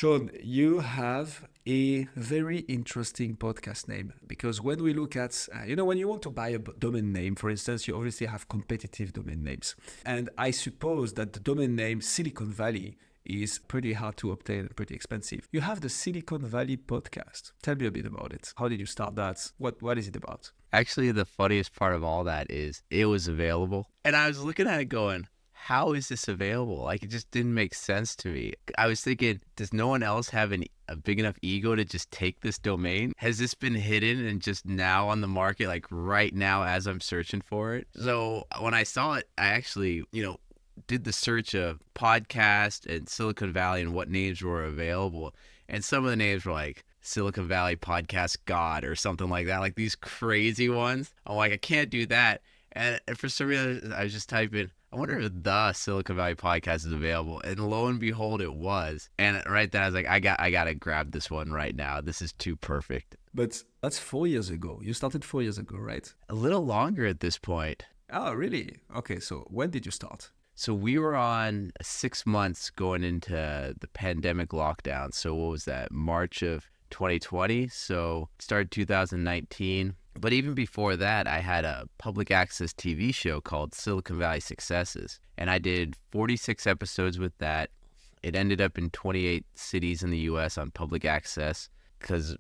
Shawn, you have a very interesting podcast name because when we look at, when you want to buy a domain name, for instance, you obviously have competitive domain names. And I suppose that the domain name Silicon Valley is pretty hard to obtain and pretty expensive. You have the Silicon Valley podcast. Tell me a bit about it. How did you start that? What is it about? Actually, the funniest part of all that is it was available. And I was looking at it going, how is this available? Like, it just didn't make sense to me. I was thinking, does no one else have a big enough ego to just take this domain? Has this been hidden and just now on the market, like right now as I'm searching for it? So when I saw it, I actually, did the search of podcast and Silicon Valley and what names were available. And some of the names were like Silicon Valley Podcast God or something like that, like these crazy ones. I'm like, I can't do that. And for some reason, I was just typing, I wonder if the Silicon Valley Podcast is available. And lo and behold, it was. And right then I was like, I got to grab this one right now. This is too perfect. But that's 4 years ago. You started 4 years ago, right? A little longer at this point. Oh, really? Okay, so when did you start? So we were on 6 months going into the pandemic lockdown. So what was that? March of 2020. So started 2019. But even before that, I had a public access TV show called Silicon Valley Successes. And I did 46 episodes with that. It ended up in 28 cities in the US on public access because,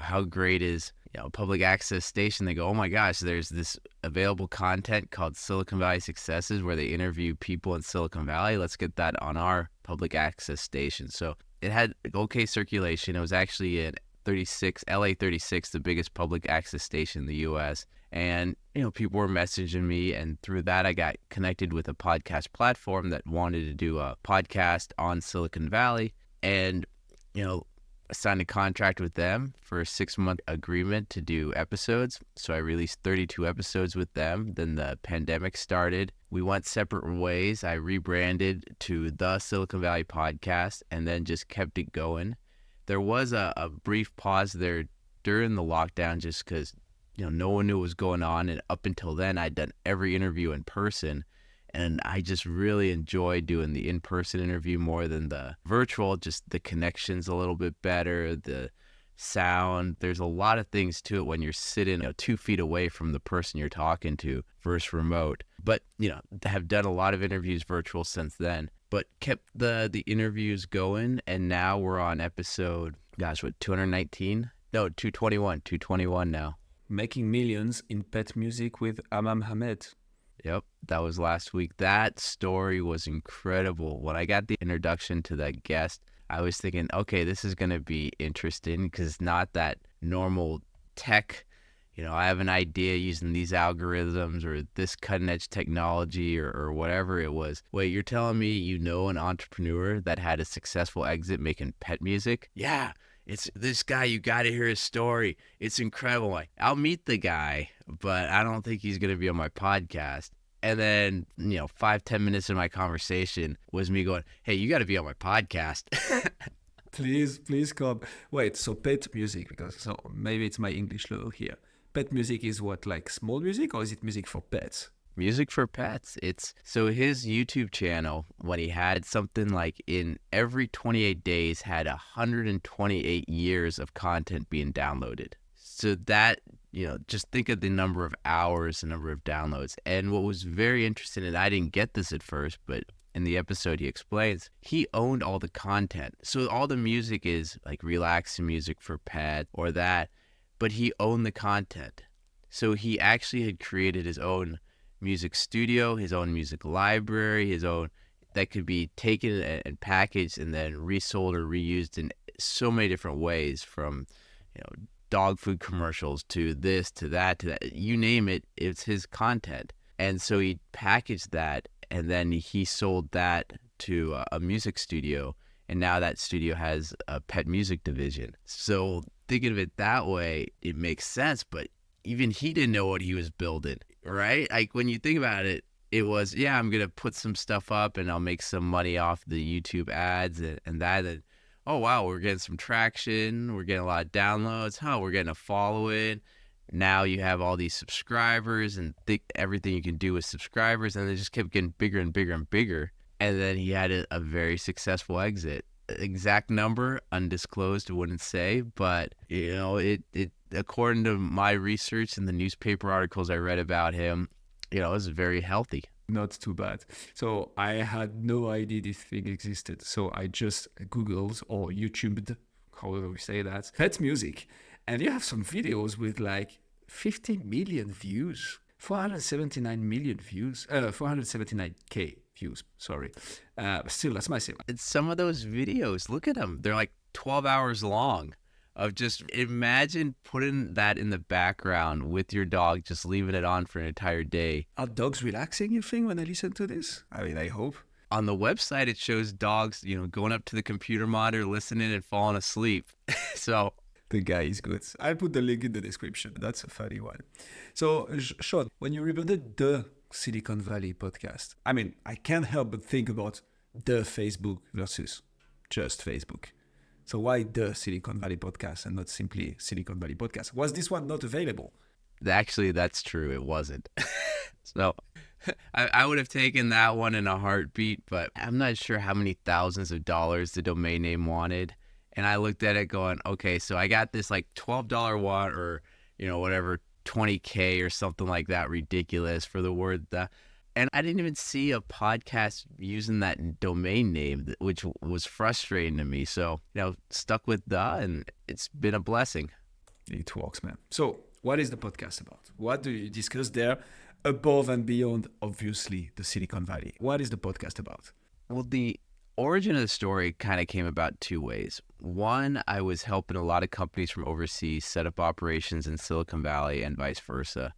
how great is, a public access station? They go, oh my gosh, there's this available content called Silicon Valley Successes where they interview people in Silicon Valley. Let's get that on our public access station. So it had okay circulation. It was actually in LA 36, the biggest public access station in the US. And, people were messaging me, and through that, I got connected with a podcast platform that wanted to do a podcast on Silicon Valley. And, I signed a contract with them for a 6-month agreement to do episodes. So I released 32 episodes with them. Then the pandemic started. We went separate ways. I rebranded to the Silicon Valley Podcast and then just kept it going. There was a brief pause there during the lockdown just because, no one knew what was going on. And up until then, I'd done every interview in person. And I just really enjoyed doing the in-person interview more than the virtual, just the connection's a little bit better, the sound. There's a lot of things to it when you're sitting 2 feet away from the person you're talking to versus remote. But, have done a lot of interviews virtual since then, but kept the interviews going. And now we're on episode, 219? No, 221 now. Making millions in pet music with Amam Hamed. Yep, that was last week. That story was incredible. When I got the introduction to that guest, I was thinking, okay, this is going to be interesting because it's not that normal tech. I have an idea using these algorithms or this cutting edge technology or whatever it was. Wait, you're telling me an entrepreneur that had a successful exit making pet music? Yeah, it's this guy. You got to hear his story. It's incredible. Like, I'll meet the guy, but I don't think he's going to be on my podcast. And then, 5-10 minutes of my conversation was me going, hey, you got to be on my podcast. Please come. Wait, so pet music, so maybe it's my English level here. Pet music is what, like small music, or is it music for pets? Music for pets. So his YouTube channel, when he had something like in every 28 days had 128 years of content being downloaded. So that, just think of the number of hours, the number of downloads. And what was very interesting, and I didn't get this at first, but in the episode he explains, he owned all the content. So all the music is like relaxing music for pets or that, but he owned the content. So he actually had created his own music studio, his own music library, his own that could be taken and packaged and then resold or reused in so many different ways, from dog food commercials to this to that, you name it, it's his content. And so he packaged that and then he sold that to a music studio, and now that studio has a pet music division. So thinking of it that way, it makes sense, but even he didn't know what he was building, right? Like when you think about it, it was, I'm going to put some stuff up and I'll make some money off the YouTube ads and that. And, oh, wow, we're getting some traction. We're getting a lot of downloads. We're getting a following. Now you have all these subscribers and everything you can do with subscribers. And it just kept getting bigger and bigger and bigger. And then he had a very successful exit. Exact number, undisclosed, wouldn't say, but it according to my research and the newspaper articles I read about him, it was very healthy. Not too bad. So I had no idea this thing existed. So I just Googled or YouTubed, however we say that, pet music. And you have some videos with like 50 million views, 479 million views, 479K views, sorry. Still, that's massive. It's some of those videos, look at them. They're like 12 hours long. Of just imagine putting that in the background with your dog, just leaving it on for an entire day. Are dogs relaxing, you think, when they listen to this? I mean, I hope. On the website, it shows dogs, going up to the computer monitor, listening and falling asleep. So the guy is good. I'll put the link in the description. That's a funny one. So, Shawn, when you rebranded the Silicon Valley podcast, I mean, I can't help but think about the Facebook versus just Facebook. So why the Silicon Valley podcast and not simply Silicon Valley podcast? Was this one not available? Actually, that's true. It wasn't. So I would have taken that one in a heartbeat, but I'm not sure how many thousands of dollars the domain name wanted. And I looked at it going, okay, so I got this like $12 one or, whatever, 20K or something like that, ridiculous for the word the. And I didn't even see a podcast using that domain name, which was frustrating to me. So, stuck with the, and it's been a blessing. It works, man. So what is the podcast about? What do you discuss there above and beyond, obviously, the Silicon Valley? What is the podcast about? Well, the origin of the story kind of came about two ways. One, I was helping a lot of companies from overseas set up operations in Silicon Valley and vice versa.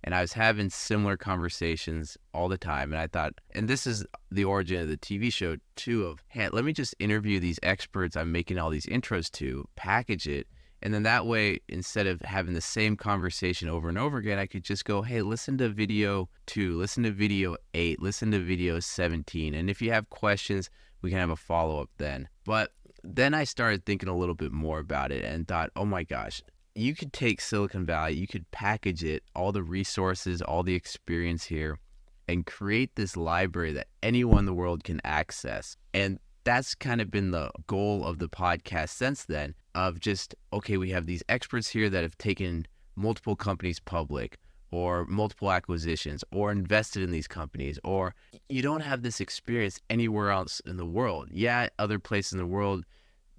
And I was having similar conversations all the time. And I thought, and this is the origin of the TV show too, of, hey, let me just interview these experts I'm making all these intros to, package it. And then that way, instead of having the same conversation over and over again, I could just go, hey, listen to video 2, listen to video 8, listen to video 17. And if you have questions, we can have a follow-up then. But then I started thinking a little bit more about it and thought, oh my gosh, you could take Silicon Valley, you could package it, all the resources, all the experience here, and create this library that anyone in the world can access. And that's kind of been the goal of the podcast since then, of just, okay, we have these experts here that have taken multiple companies public or multiple acquisitions or invested in these companies, or you don't have this experience anywhere else in the world. Yeah, other places in the world,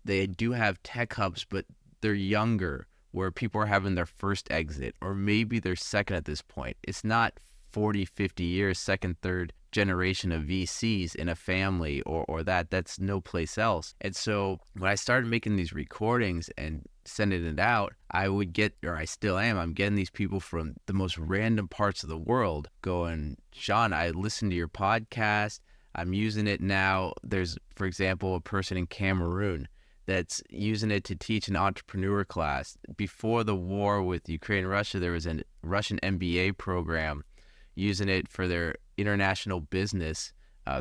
they do have tech hubs, but they're younger, where people are having their first exit, or maybe their second at this point. It's not 40, 50 years, second, third generation of VCs in a family or that. That's no place else. And so when I started making these recordings and sending it out, I would get, or I still am, I'm getting these people from the most random parts of the world going, Shawn, I listened to your podcast. I'm using it now. There's, for example, a person in Cameroon that's using it to teach an entrepreneur class. Before the war with Ukraine and Russia, there was a Russian MBA program using it for their international business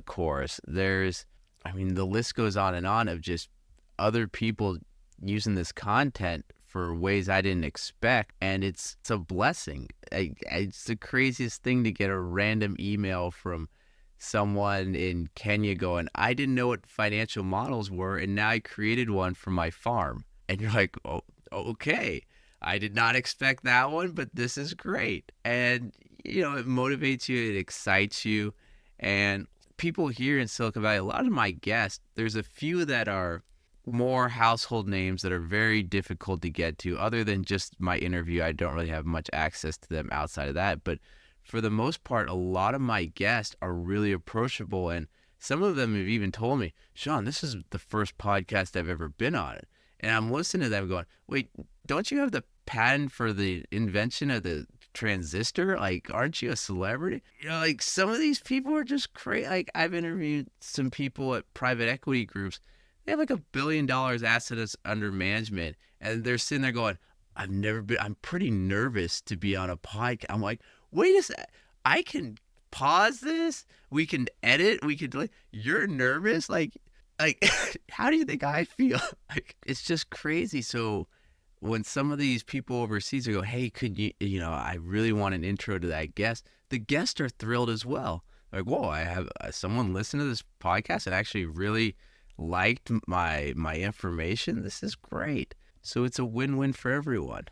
course. The list goes on and on of just other people using this content for ways I didn't expect. And it's a blessing. It's the craziest thing to get a random email from someone in Kenya going, I didn't know what financial models were, and now I created one for my farm. And you're like, oh, okay. I did not expect that one, but this is great. And, it motivates you, it excites you. And people here in Silicon Valley, a lot of my guests, there's a few that are more household names that are very difficult to get to. Other than just my interview, I don't really have much access to them outside of that. But for the most part, a lot of my guests are really approachable. And some of them have even told me, Shawn, this is the first podcast I've ever been on. And I'm listening to them going, wait, don't you have the patent for the invention of the transistor? Like, aren't you a celebrity? Some of these people are just crazy. Like, I've interviewed some people at private equity groups. They have like $1 billion assets under management. And they're sitting there going, I'm pretty nervous to be on a podcast. I'm like, wait a sec, I can pause this. We can edit. We could, you're nervous? Like, how do you think I feel? It's just crazy. So when some of these people overseas go, hey, could you, I really want an intro to that guest. The guests are thrilled as well. Like, whoa, I have someone listen to this podcast and actually really liked my information, this is great. So it's a win-win for everyone.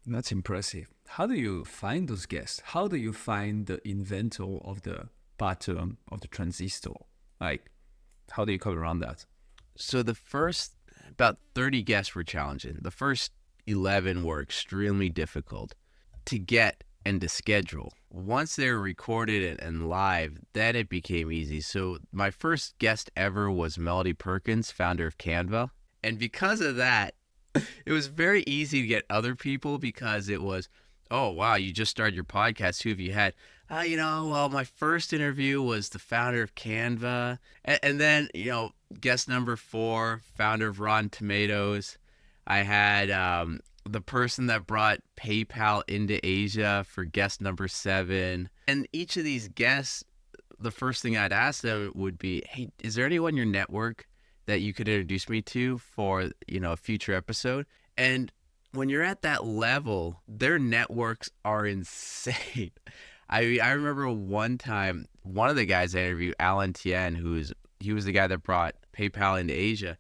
That's impressive. How do you find those guests? How do you find the inventor of the pattern of the transistor? Like, how do you come around that? So the first about 30 guests were challenging. The first 11 were extremely difficult to get and to schedule. Once they were recorded and live, then it became easy. So my first guest ever was Melody Perkins, founder of Canva. And because of that, it was very easy to get other people because it was, oh, wow, you just started your podcast. Who have you had? Well, my first interview was the founder of Canva. And then, guest number 4, founder of Rotten Tomatoes. I had the person that brought PayPal into Asia for guest number 7. And each of these guests, the first thing I'd ask them would be, hey, is there anyone in your network that you could introduce me to for, a future episode? And when you're at that level, their networks are insane. I remember one time, one of the guys I interviewed, Alan Tien, he was the guy that brought PayPal into Asia.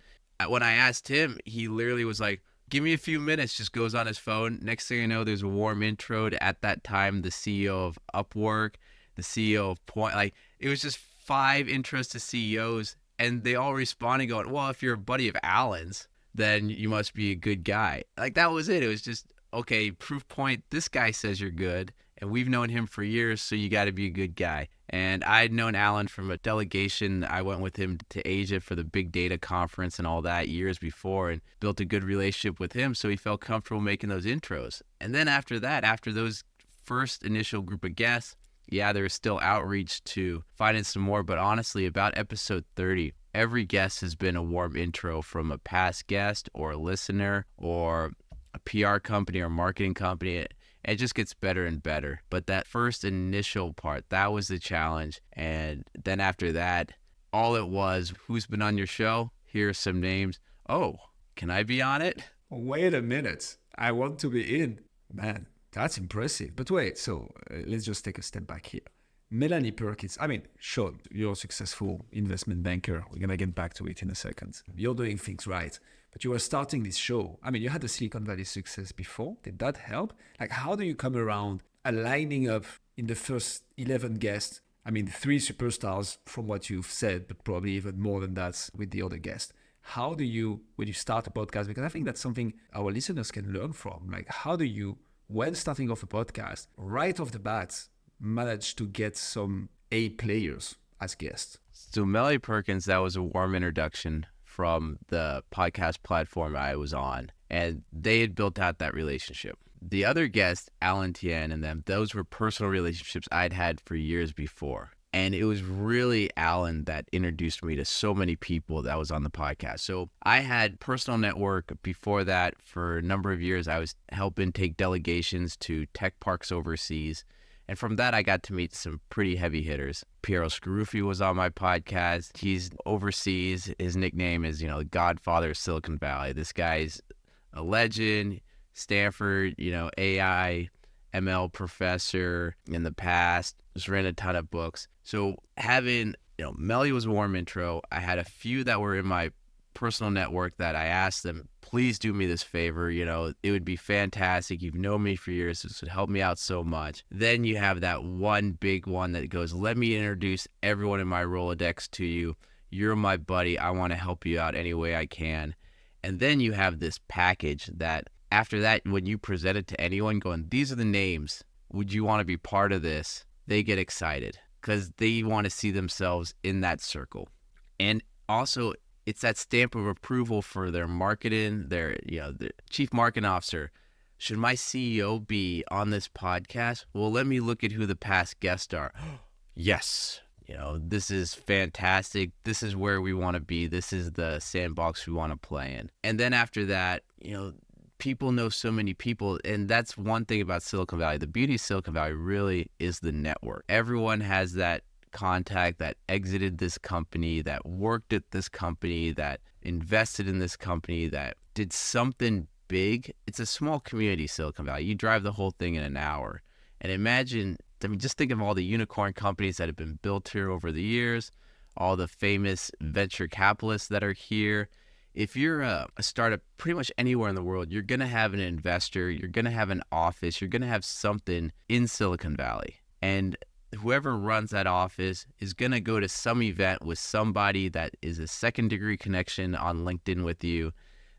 When I asked him, he literally was like, give me a few minutes, just goes on his phone. Next thing I know, there's a warm intro to, at that time, the CEO of Upwork, the CEO of Point. Like, it was just 5 intros to CEOs, and they all responded going, well, if you're a buddy of Alan's, then you must be a good guy. Like, that was it. It was just, okay, proof point, this guy says you're good, and we've known him for years, so you got to be a good guy. And I'd known Alan from a delegation. I went with him to Asia for the big data conference and all that years before, and built a good relationship with him, so he felt comfortable making those intros. And then after that, after those first initial group of guests, yeah, there was still outreach to finding some more, but honestly, about episode 30, every guest has been a warm intro from a past guest or a listener or a PR company or marketing company. It just gets better and better. But that first initial part, that was the challenge. And then after that, all it was, who's been on your show? Here are some names. Oh, can I be on it? Wait a minute. I want to be in. Man, that's impressive. But wait, so let's just take a step back here. Melanie Perkins, Shawn, you're a successful investment banker. We're going to get back to it in a second. You're doing things right. But you were starting this show. You had the Silicon Valley success before. Did that help? Like, how do you come around aligning up in the first 11 guests? 3 superstars from what you've said, but probably even more than that with the other guests. How do you, when you start a podcast, because I think that's something our listeners can learn from. Like, how do you, when starting off a podcast, right off the bat, manage to get some A players as guests? So Melody Perkins, that was a warm introduction from the podcast platform I was on, and they had built out that relationship. The other guests, Alan Tien and them, those were personal relationships I'd had for years before. And it was really Alan that introduced me to so many people that was on the podcast. So I had personal network before that for a number of years. I was helping take delegations to tech parks overseas. And from that, I got to meet some pretty heavy hitters. Piero Scaruffi was on my podcast. He's overseas. His nickname is, the Godfather of Silicon Valley. This guy's a legend. Stanford, AI, ML professor in the past. Just ran a ton of books. So having, Melly was a warm intro. I had a few that were in my personal network that I asked them, please do me this favor. It would be fantastic. You've known me for years. This would help me out so much. Then you have that one big one that goes, let me introduce everyone in my Rolodex to you. You're my buddy. I want to help you out any way I can. And then you have this package that after that, when you present it to anyone going, these are the names. Would you want to be part of this? They get excited because they want to see themselves in that circle. And also, it's that stamp of approval for their marketing, their chief marketing officer. Should my CEO be on this podcast? Well, let me look at who the past guests are. Yes. This is fantastic. This is where we want to be. This is the sandbox we want to play in. And then after that, people know so many people. And that's one thing about Silicon Valley. The beauty of Silicon Valley really is the network. Everyone has that contact that exited this company, that worked at this company, that invested in this company, that did something big. It's a small community, Silicon Valley. You drive the whole thing in an hour. And imagine, just think of all the unicorn companies that have been built here over the years, all the famous venture capitalists that are here. If you're a startup pretty much anywhere in the world, you're going to have an investor, you're going to have an office, you're going to have something in Silicon Valley. And whoever runs that office is going to go to some event with somebody that is a second degree connection on LinkedIn with you,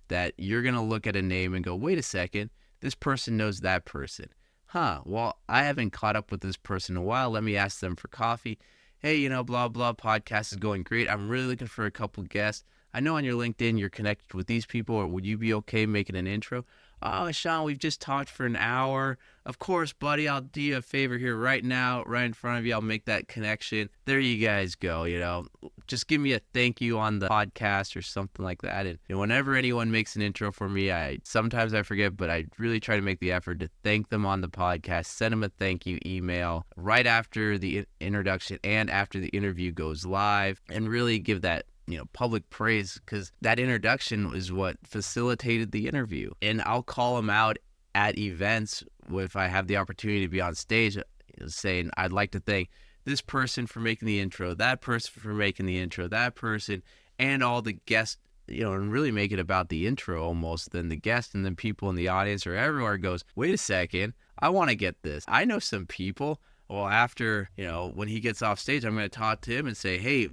that you're going to look at a name and go, wait a second, this person knows that person. Well, I haven't caught up with this person in a while. Let me ask them for coffee. Hey, blah, blah, podcast is going great. I'm really looking for a couple guests. I know on your LinkedIn you're connected with these people, or would you be okay making an intro? Oh, Shawn, we've just talked for an hour. Of course, buddy, I'll do you a favor here right now, right in front of you. I'll make that connection. There you guys go, Just give me a thank you on the podcast or something like that. And whenever anyone makes an intro for me, sometimes I forget, but I really try to make the effort to thank them on the podcast, send them a thank you email right after the introduction and after the interview goes live, and really give that public praise, because that introduction is what facilitated the interview. And I'll call them out at events if I have the opportunity to be on stage, saying, I'd like to thank this person for making the intro, that person for making the intro, that person, and all the guests, and really make it about the intro almost, then the guest, and then people in the audience or everywhere goes, wait a second, I want to get this. I know some people. Well, after, when he gets off stage, I'm going to talk to him and say, hey,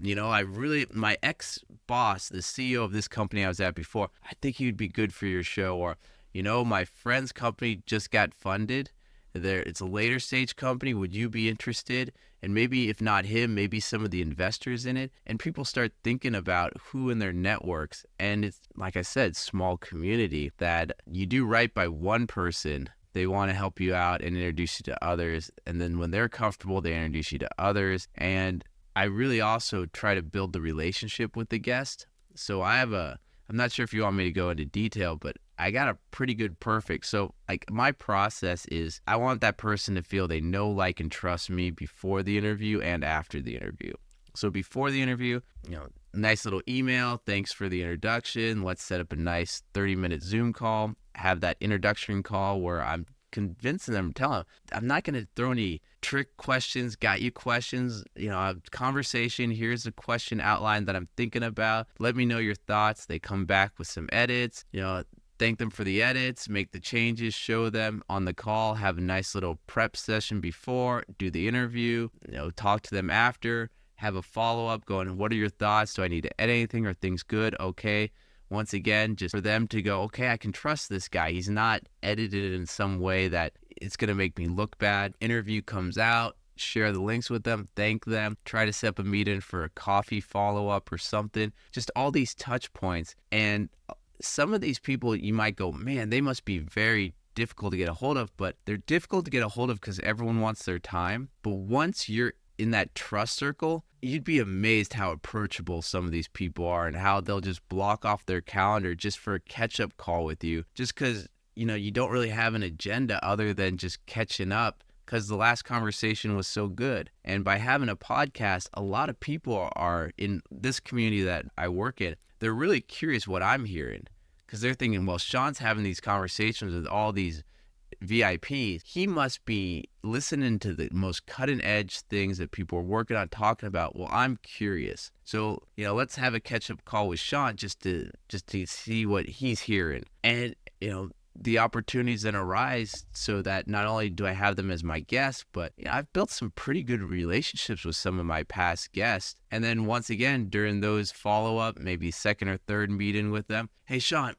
my ex-boss, the CEO of this company I was at before, I think he would be good for your show. Or, my friend's company just got funded. It's a later stage company. Would you be interested? And maybe if not him, maybe some of the investors in it. And people start thinking about who in their networks. And it's, like I said, small community that you do right by one person. They want to help you out and introduce you to others. And then when they're comfortable, they introduce you to others. And I really also try to build the relationship with the guest. So I'm not sure if you want me to go into detail, but I got a pretty good perfect. So my process is I want that person to feel they know, like, and trust me before the interview and after the interview. So before the interview, nice little email. Thanks for the introduction. Let's set up a nice 30-minute Zoom call. Have that introduction call where I'm convincing them, telling them, I'm not going to throw any trick questions, got you questions, a conversation. Here's a question outline that I'm thinking about. Let me know your thoughts. They come back with some edits, thank them for the edits, make the changes, show them on the call, have a nice little prep session before, do the interview, talk to them after, have a follow-up going, what are your thoughts? Do I need to edit anything? Are things good? Okay. Once again, just for them to go, okay, I can trust this guy. He's not edited in some way that it's going to make me look bad. Interview comes out, share the links with them, thank them, try to set up a meeting for a coffee follow-up or something. Just all these touch points. And some of these people, you might go, man, they must be very difficult to get a hold of, but they're difficult to get a hold of because everyone wants their time. But once you're in that trust circle, you'd be amazed how approachable some of these people are and how they'll just block off their calendar just for a catch-up call with you, just because you don't really have an agenda other than just catching up because the last conversation was so good. And by having a podcast, a lot of people are in this community that I work in, they're really curious what I'm hearing, because they're thinking, well, Shawn's having these conversations with all these VIPs, he must be listening to the most cutting edge things that people are working on, talking about. Well, I'm curious. So, let's have a catch up call with Shawn just to see what he's hearing. And, the opportunities then arise so that not only do I have them as my guests, but I've built some pretty good relationships with some of my past guests. And then once again, during those follow up, maybe second or third meeting with them, hey, Shawn,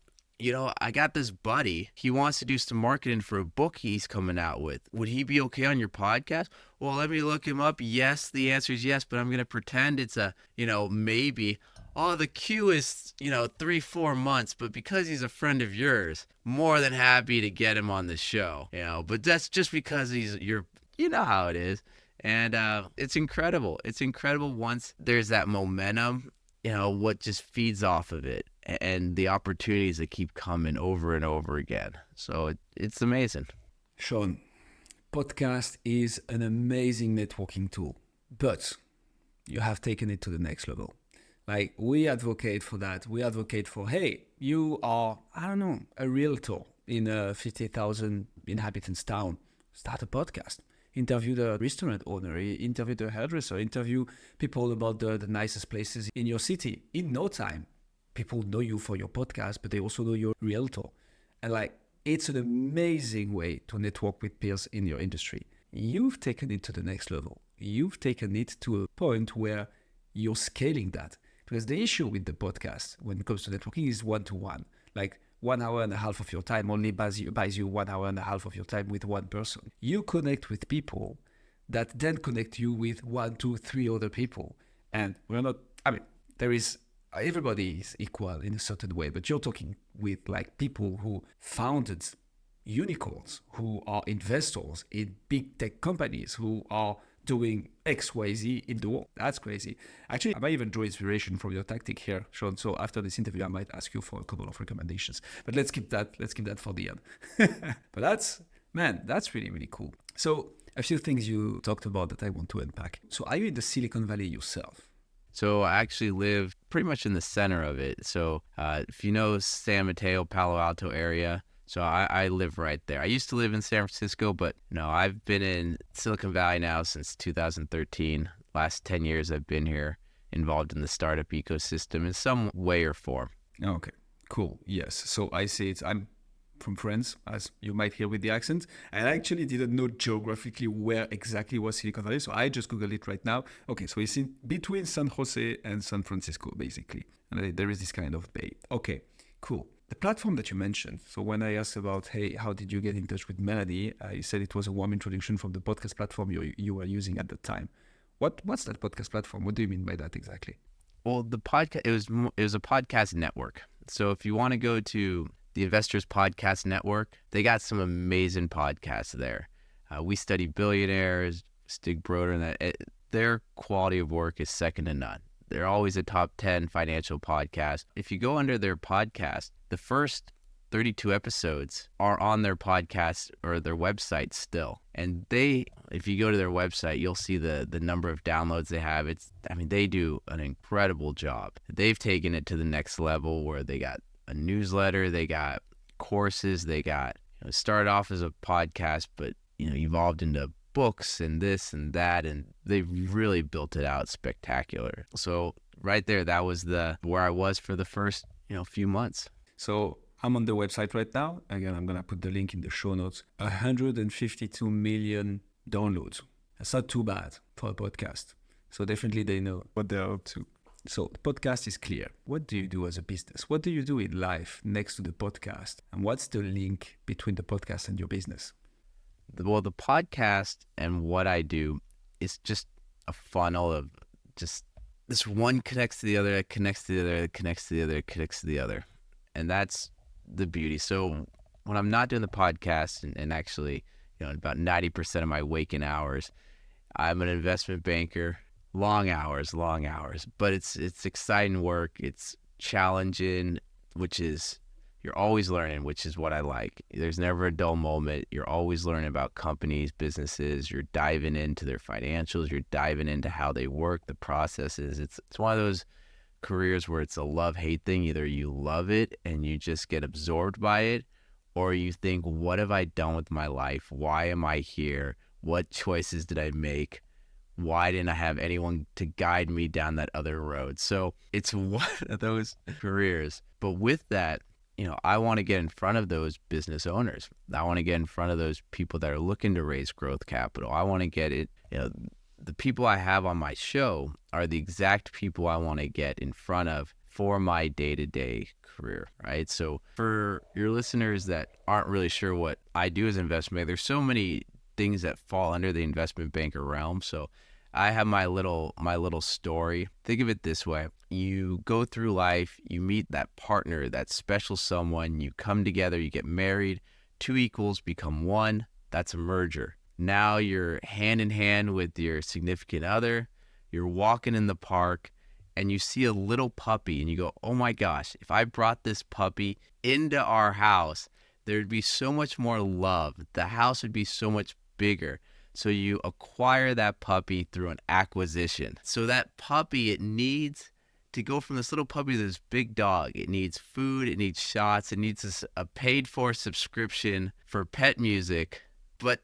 I got this buddy. He wants to do some marketing for a book he's coming out with. Would he be okay on your podcast? Well, let me look him up. Yes, the answer is yes, but I'm going to pretend it's a, maybe. Oh, the queue is, 3-4 months, but because he's a friend of yours, more than happy to get him on the show, but that's just because you know how it is. And it's incredible. It's incredible once there's that momentum, what just feeds off of it and the opportunities that keep coming over and over again. So it's amazing. Shawn, podcast is an amazing networking tool, but you have taken it to the next level. Like, we advocate for that. We advocate for, hey, you are, a realtor in a 50,000 inhabitants town. Start a podcast. interview the restaurant owner, interview the hairdresser, interview people about the nicest places in your city. In no time, people know you for your podcast, but they also know you're a realtor. And like, it's an amazing way to network with peers in your industry. You've taken it to the next level. You've taken it to a point where you're scaling that. Because the issue with the podcast when it comes to networking is one-to-one. Like 1 hour and a half of your time only buys you 1 hour and a half of your time with one person. You connect with people that then connect you with 1, 2, 3 other people. And everybody is equal in a certain way, but you're talking with like people who founded unicorns, who are investors in big tech companies, who are doing XYZ in the world. That's crazy. Actually, I might even draw inspiration from your tactic here, Shawn. So after this interview, I might ask you for a couple of recommendations. But let's keep that for the end. But that's really, really cool. So a few things you talked about that I want to unpack. So are you in the Silicon Valley yourself? So I actually live pretty much in the center of it. So if you know San Mateo, Palo Alto area, so I live right there. I used to live in San Francisco, but no, I've been in Silicon Valley now since 2013. Last 10 years I've been here, involved in the startup ecosystem in some way or form. Okay, cool. Yes. So I see it. I'm from France, as you might hear with the accent. And I actually didn't know geographically where exactly was Silicon Valley. So I just Googled it right now. Okay, so it's in between San Jose and San Francisco, basically. And there is this kind of bay. Okay, cool. The platform that you mentioned, so when I asked about, hey, how did you get in touch with Melody? You said it was a warm introduction from the podcast platform you were using at the time. What's that podcast platform? What do you mean by that exactly? Well, the podcast, it was a podcast network. So if you want to go to the Investors Podcast Network, they got some amazing podcasts there. We Study Billionaires, Stig Broder, and that their quality of work is second to none. They're always a top 10 financial podcast. If you go under their podcast, the first 32 episodes are on their podcast or their website still. And if you go to their website, you'll see the number of downloads they have. They do an incredible job. They've taken it to the next level where they got a newsletter, they got courses, they got, started off as a podcast, but, evolved into books and this and that, and they've really built it out spectacular. So right there, that was where I was for the first, few months. So I'm on the website right now. Again, I'm going to put the link in the show notes. 152 million downloads. That's not too bad for a podcast. So definitely they know what they're up to. So the podcast is clear. What do you do as a business? What do you do in life next to the podcast? And what's the link between the podcast and your business? Well, the podcast and what I do is just a funnel of just this one connects to the other, it connects to the other, it connects to the other, it connects to the other. And that's the beauty. So when I'm not doing the podcast and actually, about 90% of my waking hours, I'm an investment banker, long hours, but it's exciting work. It's challenging, which is, you're always learning, which is what I like. There's never a dull moment. You're always learning about companies, businesses. You're diving into their financials. You're diving into how they work, the processes. It's one of those careers where it's a love-hate thing. Either you love it and you just get absorbed by it, or you think, what have I done with my life? Why am I here? What choices did I make? Why didn't I have anyone to guide me down that other road? So it's one of those careers. But with that, I want to get in front of those business owners. I want to get in front of those people that are looking to raise growth capital. I want to get it, the people I have on my show are the exact people I want to get in front of for my day-to-day career, right? So for your listeners that aren't really sure what I do as an investment banker, there's so many things that fall under the investment banker realm. So I have my little story. Think of it this way. You go through life, you meet that partner, that special someone, you come together, you get married, 2 equals become 1. That's a merger. Now you're hand in hand with your significant other. You're walking in the park and you see a little puppy and you go, oh my gosh, if I brought this puppy into our house, there'd be so much more love. The house would be so much bigger. So you acquire that puppy through an acquisition. So that puppy, it needs to go from this little puppy to this big dog. It needs food, it needs shots, it needs a paid for subscription for pet music. But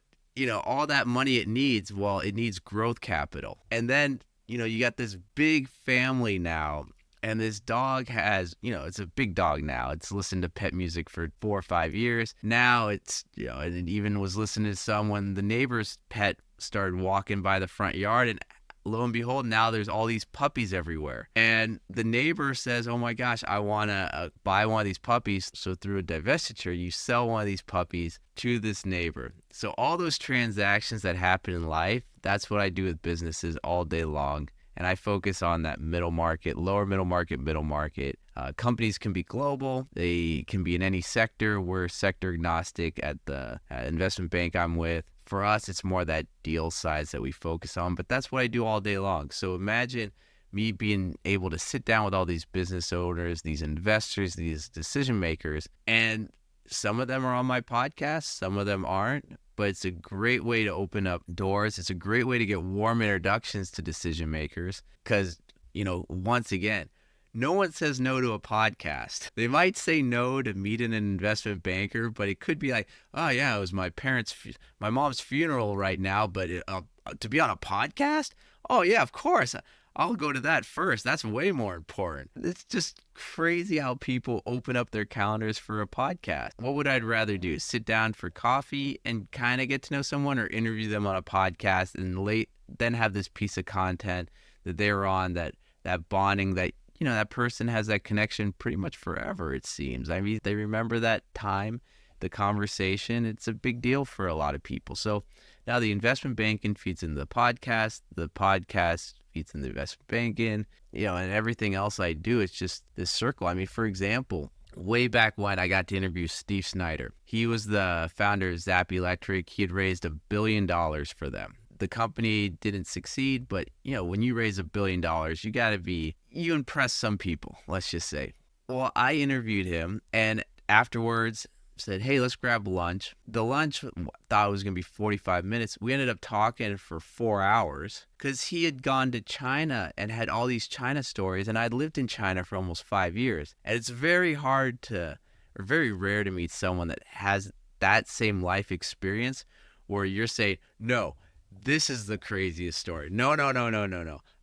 all that money it needs, well, it needs growth capital. And then, you got this big family now, and this dog has, it's a big dog now. It's listened to pet music for 4 or 5 years. Now it's, and it even was listening to some when the neighbor's pet started walking by the front yard, and lo and behold, now there's all these puppies everywhere. And the neighbor says, oh my gosh, I want to buy one of these puppies. So through a divestiture, you sell one of these puppies to this neighbor. So all those transactions that happen in life, that's what I do with businesses all day long. And I focus on that middle market, lower middle market, middle market. Companies can be global. They can be in any sector. We're sector agnostic at the investment bank I'm with. For us, it's more that deal size that we focus on, but that's what I do all day long. So imagine me being able to sit down with all these business owners, these investors, these decision makers, and some of them are on my podcast, some of them aren't, but it's a great way to open up doors. It's a great way to get warm introductions to decision makers because, once again, no one says no to a podcast. They might say no to meeting an investment banker, but it could be like, oh yeah, it was my mom's funeral right now, but to be on a podcast? Oh yeah, of course. I'll go to that first. That's way more important. It's just crazy how people open up their calendars for a podcast. What would I rather do? Sit down for coffee and kind of get to know someone, or interview them on a podcast and then have this piece of content that they're on, that bonding, that that person has that connection pretty much forever, it seems. I mean, they remember that time, the conversation. It's a big deal for a lot of people. So now the investment banking feeds into the podcast feeds into the investment banking, and everything else I do, it's just this circle. I mean, for example, way back when I got to interview Steve Snyder, he was the founder of Zap Electric. He had raised $1 billion for them. The company didn't succeed, but when you raise $1 billion, you impress some people, let's just say. Well, I interviewed him, and afterwards said, hey, let's grab lunch. The lunch thought it was going to be 45 minutes. We ended up talking for 4 hours because he had gone to China and had all these China stories, and I'd lived in China for almost 5 years. And it's very rare to meet someone that has that same life experience where you're saying, no, this is the craziest story. No.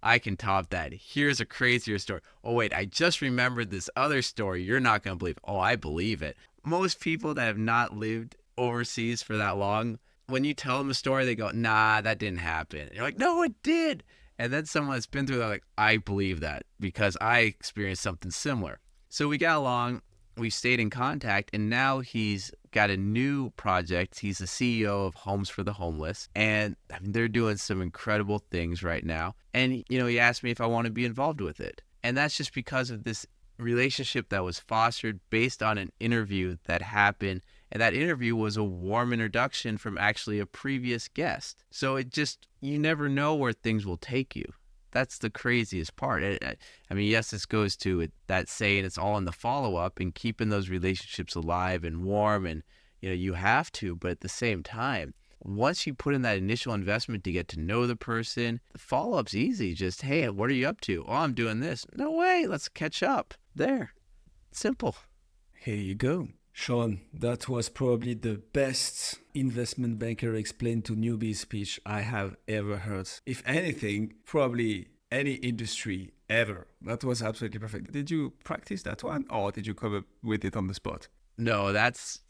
I can top that. Here's a crazier story. Oh, wait, I just remembered this other story you're not going to believe. Oh, I believe it. Most people that have not lived overseas for that long, when you tell them a story, they go, nah, that didn't happen. And you're like, no, it did. And then someone that's been through that, like, I believe that because I experienced something similar. So we got along. We stayed in contact, and now he's got a new project. He's the CEO of Homes for the Homeless, and I mean, they're doing some incredible things right now. And, he asked me if I want to be involved with it. And that's just because of this relationship that was fostered based on an interview that happened. And that interview was a warm introduction from actually a previous guest. So you never know where things will take you. That's the craziest part. I mean, yes, this goes to it, that saying it's all in the follow-up and keeping those relationships alive and warm, and you have to. But at the same time, once you put in that initial investment to get to know the person, the follow-up's easy. Just, hey, what are you up to? Oh, I'm doing this. No way, let's catch up. There. Simple. Here you go. Shawn, that was probably the best investment banker explained to newbies speech I have ever heard. If anything, probably any industry ever. That was absolutely perfect. Did you practice that one, or did you come up with it on the spot? No,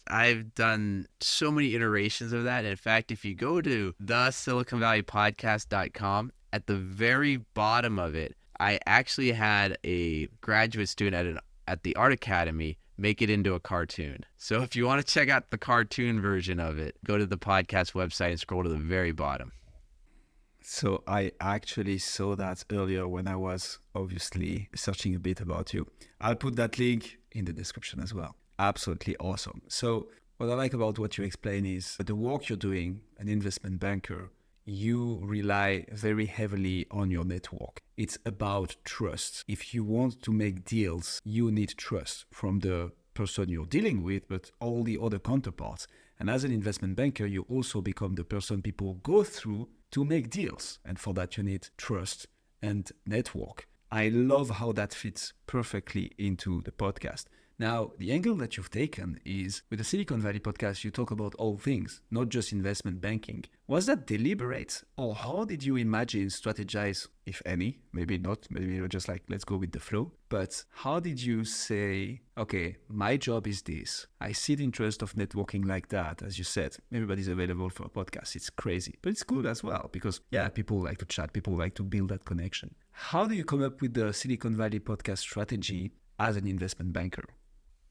I've done so many iterations of that. In fact, if you go to thesiliconvalleypodcast.com, at the very bottom of it, I actually had a graduate student at the Art Academy make it into a cartoon. So if you want to check out the cartoon version of it, go to the podcast website and scroll to the very bottom. So I actually saw that earlier when I was obviously searching a bit about you. I'll put that link in the description as well. Absolutely awesome. So what I like about what you explain is the work you're doing, an investment banker, you rely very heavily on your network. It's about trust. If you want to make deals, you need trust from the person you're dealing with, but all the other counterparts. And as an investment banker, you also become the person people go through to make deals. And for that, you need trust and network. I love how that fits perfectly into the podcast, Now, the angle that you've taken is with the Silicon Valley podcast, you talk about all things, not just investment banking. Was that deliberate, or how did you imagine strategize, if any? Maybe not, maybe you're just like, let's go with the flow. But how did you say, okay, my job is this. I see the interest of networking like that, as you said. Everybody's available for a podcast. It's crazy, but it's good as well because, yeah, people like to chat, people like to build that connection. How do you come up with the Silicon Valley podcast strategy as an investment banker?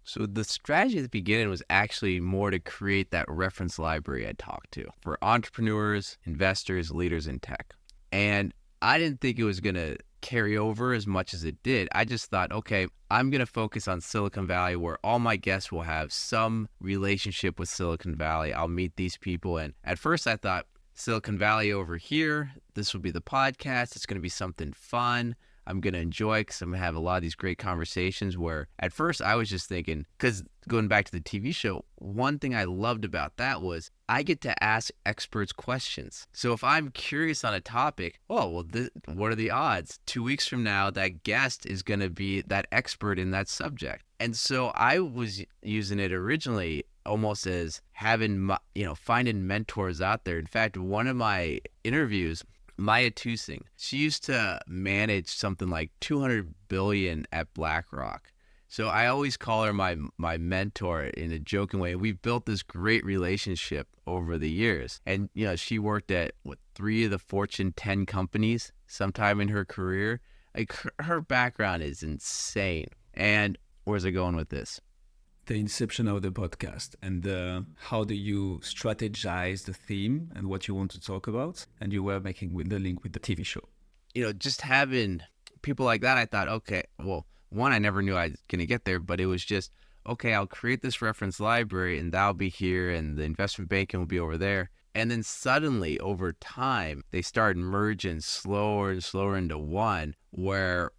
So the strategy at the beginning was actually more to create that reference library I talked to for entrepreneurs, investors, leaders in tech. And I didn't think it was going to carry over as much as it did. I just thought, okay, I'm going to focus on Silicon Valley where all my guests will have some relationship with Silicon Valley. I'll meet these people. And at first I thought Silicon Valley over here, this will be the podcast. It's going to be something fun. I'm going to enjoy because I'm going to have a lot of these great conversations where at first I was just thinking, because going back to the TV show, one thing I loved about that was I get to ask experts questions. So if I'm curious on a topic, what are the odds? 2 weeks from now, that guest is going to be that expert in that subject. And so I was using it originally almost as having, finding mentors out there. In fact, one of my interviews, Maya Tusing, she used to manage something like 200 billion at BlackRock. So I always call her my mentor in a joking way. We've built this great relationship over the years. And, she worked at 3 of the Fortune 10 companies sometime in her career. Like her background is insane. And where's it going with this? The inception of the podcast and how do you strategize the theme and what you want to talk about? And you were making the link with the TV show. Just having people like that, I thought, okay, well, one, I never knew I was going to get there, but it was just, okay, I'll create this reference library and that'll be here and the investment banking will be over there. And then suddenly over time, they started merging slower and slower into one where,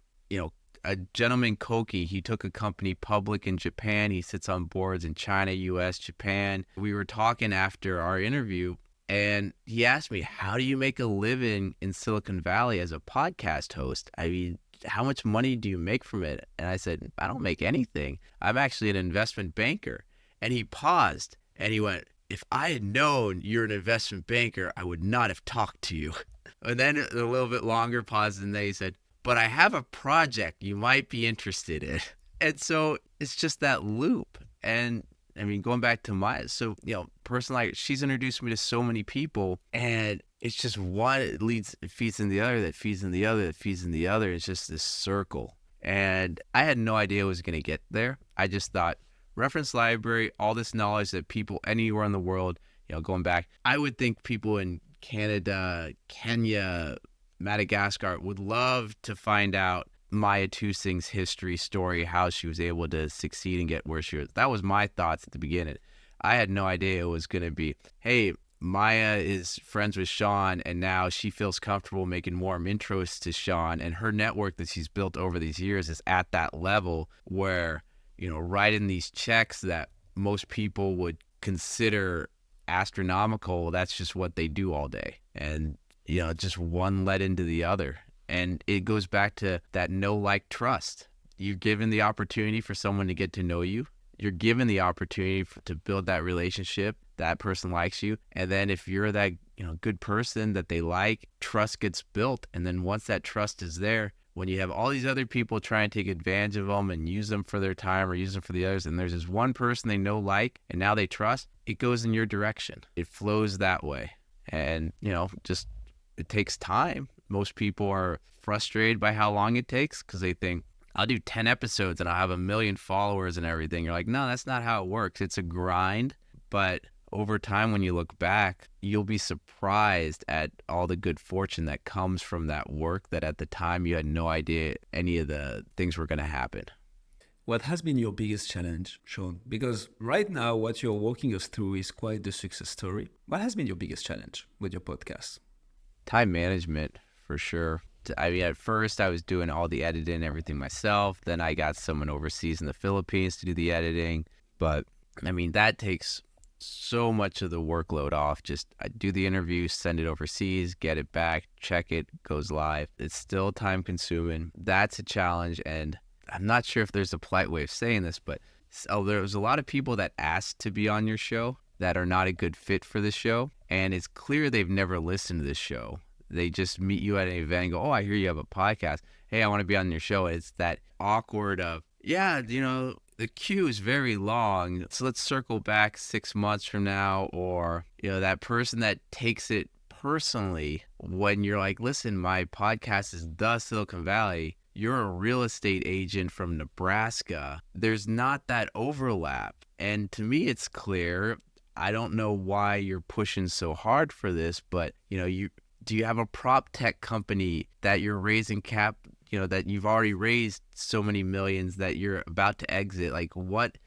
a gentleman, Koki, he took a company public in Japan. He sits on boards in China, US, Japan. We were talking after our interview and he asked me, how do you make a living in Silicon Valley as a podcast host? I mean, how much money do you make from it? And I said, I don't make anything. I'm actually an investment banker. And he paused and he went, if I had known you're an investment banker, I would not have talked to you. And then a little bit longer pause and then he said, but I have a project you might be interested in. And so it's just that loop. And I mean, going back to person like she's introduced me to so many people and it's just one, it feeds in the other, that feeds in the other, that feeds in the other. It's just this circle. And I had no idea I was going to get there. I just thought reference library, all this knowledge that people anywhere in the world, going back, I would think people in Canada, Kenya, Madagascar would love to find out Maya Tusing's history story, how she was able to succeed and get where she was. That was my thoughts at the beginning. I had no idea it was going to be, hey, Maya is friends with Shawn and now she feels comfortable making warm intros to Shawn and her network that she's built over these years is at that level where, writing these checks that most people would consider astronomical, that's just what they do all day. And just one led into the other. And it goes back to that know, like, trust. You're given the opportunity for someone to get to know you. You're given the opportunity to build that relationship. That person likes you. And then if you're that, good person that they like, trust gets built. And then once that trust is there, when you have all these other people trying to take advantage of them and use them for their time or use them for the others, and there's this one person they know, like, and now they trust, it goes in your direction. It flows that way. And, it takes time. Most people are frustrated by how long it takes because they think, I'll do 10 episodes and I'll have 1 million followers and everything. You're like, no, that's not how it works. It's a grind. But over time, when you look back, you'll be surprised at all the good fortune that comes from that work that at the time you had no idea any of the things were going to happen. What has been your biggest challenge, Shawn? Because right now, what you're walking us through is quite the success story. What has been your biggest challenge with your podcast? Time management, for sure. I mean, at first I was doing all the editing and everything myself. Then I got someone overseas in the Philippines to do the editing. But I mean, that takes so much of the workload off. Just I do the interview, send it overseas, get it back, check it, goes live. It's still time consuming. That's a challenge. And I'm not sure if there's a polite way of saying this, but So there's a lot of people that ask to be on your show that are not a good fit for the show. And it's clear they've never listened to this show. They just meet you at an event and go, oh, I hear you have a podcast. Hey, I want to be on your show. It's that awkward of, yeah, the queue is very long. So let's circle back 6 months from now. Or, that person that takes it personally when you're like, listen, my podcast is the Silicon Valley. You're a real estate agent from Nebraska. There's not that overlap. And to me, it's clear. I don't know why you're pushing so hard for this, but do you have a prop tech company that you're raising cap, that you've already raised so many millions that you're about to exit? Like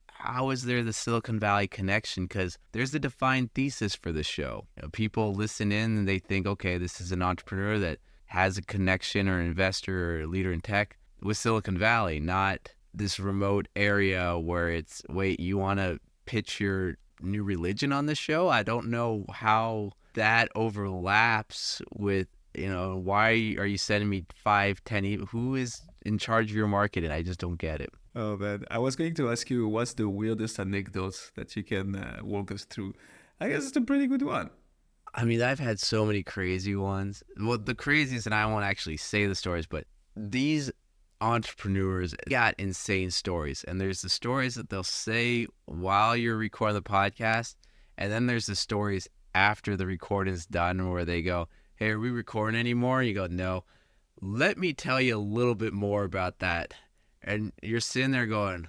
how is there the Silicon Valley connection? Because there's a defined thesis for the show. People listen in and they think, okay, this is an entrepreneur that has a connection or investor or leader in tech with Silicon Valley, not this remote area where it's, wait, you want to pitch your new religion on the show? I don't know how that overlaps with, why are you sending me 5, 10, who is in charge of your marketing? I just don't get it. Oh man, I was going to ask you, what's the weirdest anecdote that you can walk us through? I guess it's a pretty good one. I mean, I've had so many crazy ones. Well, the craziest, and I won't actually say the stories, but these entrepreneurs got insane stories. And there's the stories that they'll say while you're recording the podcast. And then there's the stories after the recording is done where they go, hey, are we recording anymore? You go, no. Let me tell you a little bit more about that. And you're sitting there going,